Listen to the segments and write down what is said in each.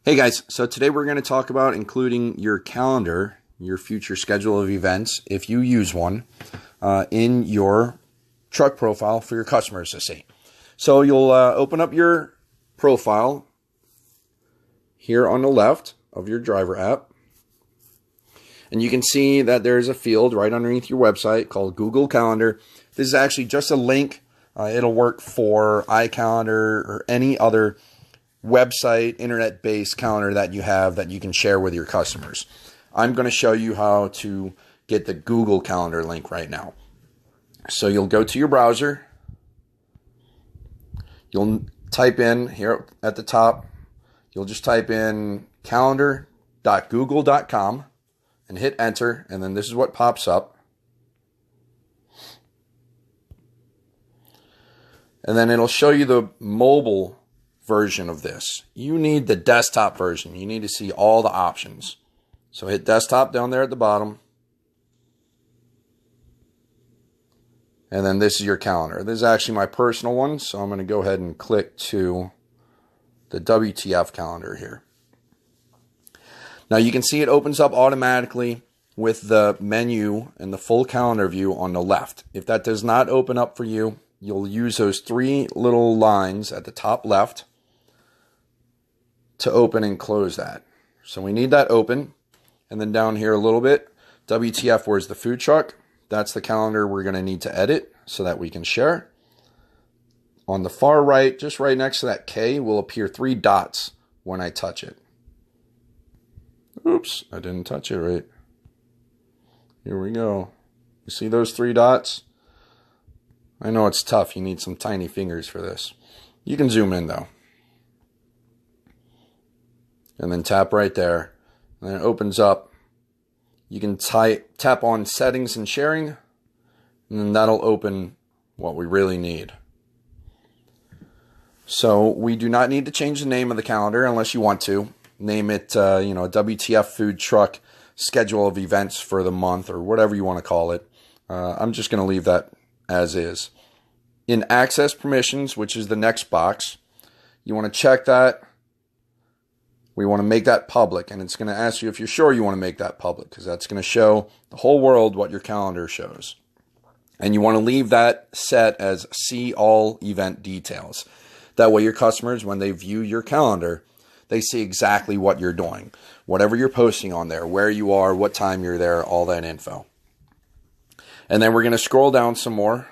Hey guys, so today we're going to talk about including your calendar, your future schedule of events, if you use one, in your truck profile for your customers to see. So you'll open up your profile here on the left of your driver app. And you can see that there's a field right underneath your website called Google Calendar. This is actually just a link. It'll work for iCalendar or any other website, internet-based calendar that you have that you can share with your customers. I'm going to show you how to get the Google Calendar link right now. So you'll go to your browser. You'll type in here at the top, you'll just type in calendar.google.com and hit enter, and then this is what pops up. And then it'll show you the mobile version of this. You need the desktop version. You need to see all the options. So hit desktop down there at the bottom. And then this is your calendar. This is actually my personal one, so I'm going to go ahead and click to the WTF calendar here. Now you can see it opens up automatically with the menu and the full calendar view on the left. If that does not open up for you, you'll use those three little lines at the top left to open and close that. So we need that open. And then down here a little bit, WTF, where's the food truck? That's the calendar we're going to need to edit so that we can share. On the far right, just right next to that K, will appear three dots when I touch it. Oops, I didn't touch it right. Here we go. You see those three dots? I know it's tough. You need some tiny fingers for this. You can zoom in though. And then tap right there. And then it opens up. You can tap on settings and sharing. And then that'll open what we really need. So we do not need to change the name of the calendar unless you want to. Name it, WTF food truck schedule of events for the month or whatever you want to call it. I'm just going to leave that as is. In access permissions, which is the next box, you want to check that. We want to make that public, and it's going to ask you if you're sure you want to make that public, because that's going to show the whole world what your calendar shows. And you want to leave that set as see all event details. That way your customers, when they view your calendar, they see exactly what you're doing. Whatever you're posting on there, where you are, what time you're there, all that info. And then we're going to scroll down some more.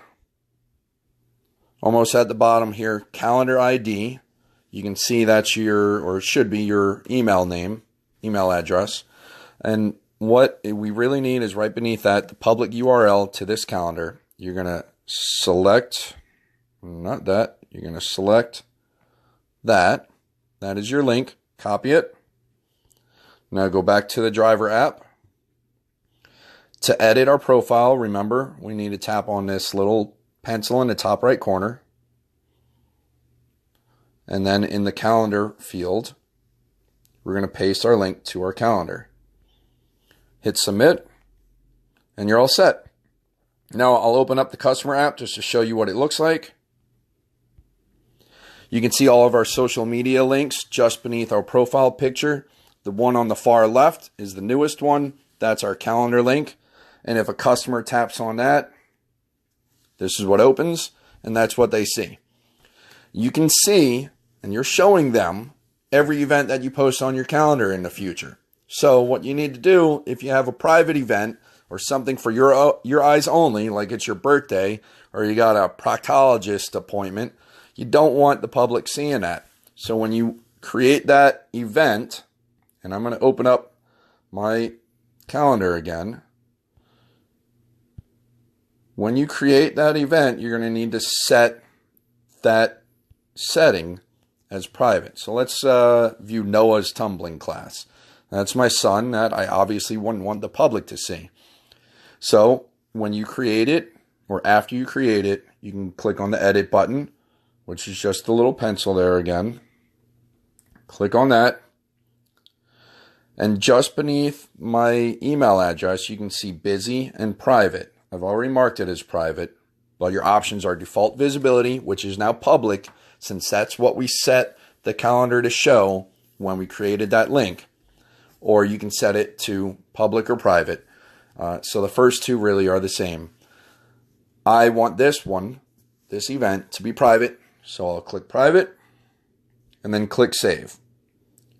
Almost at the bottom here, calendar ID. You can see that's your, or it should be your email name, email address. And what we really need is right beneath that, the public URL to this calendar. You're going to select, not that, you're going to select that. That is your link. Copy it. Now go back to the driver app. To edit our profile, remember, we need to tap on this little pencil in the top right corner. And then in the calendar field, we're going to paste our link to our calendar. Hit submit, and you're all set. Now I'll open up the customer app just to show you what it looks like. You can see all of our social media links just beneath our profile picture. The one on the far left is the newest one. That's our calendar link. And if a customer taps on that, this is what opens, and that's what they see. You can see, and you're showing them every event that you post on your calendar in the future. So what you need to do, if you have a private event or something for your eyes only, like it's your birthday or you got a proctologist appointment, you don't want the public seeing that. So when you create that event, and I'm going to open up my calendar again. When you create that event, you're going to need to set that setting as private. So let's view Noah's tumbling class. That's my son that I obviously wouldn't want the public to see. So when you create it, or after you create it, you can click on the edit button, which is just the little pencil there again. Click on that. And just beneath my email address, you can see busy and private. I've already marked it as private, but your options are default visibility, which is now public, since that's what we set the calendar to show when we created that link, or you can set it to public or private. So the first two really are the same. I want this event, to be private, so I'll click private and then click save.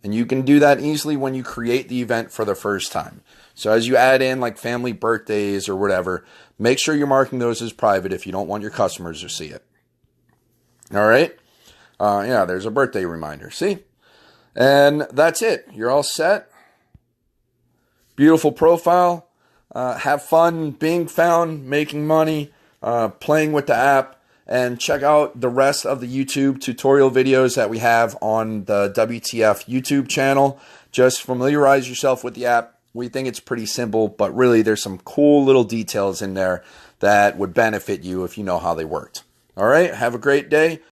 And you can do that easily when you create the event for the first time. So as you add in like family birthdays or whatever, make sure you're marking those as private if you don't want your customers to see it. All right. Yeah, there's a birthday reminder. See? And that's it. You're all set. Beautiful profile. Have fun being found, making money, playing with the app, and check out the rest of the YouTube tutorial videos that we have on the WTF YouTube channel. Just familiarize yourself with the app. We think it's pretty simple, but really there's some cool little details in there that would benefit you if you know how they worked. All right, have a great day.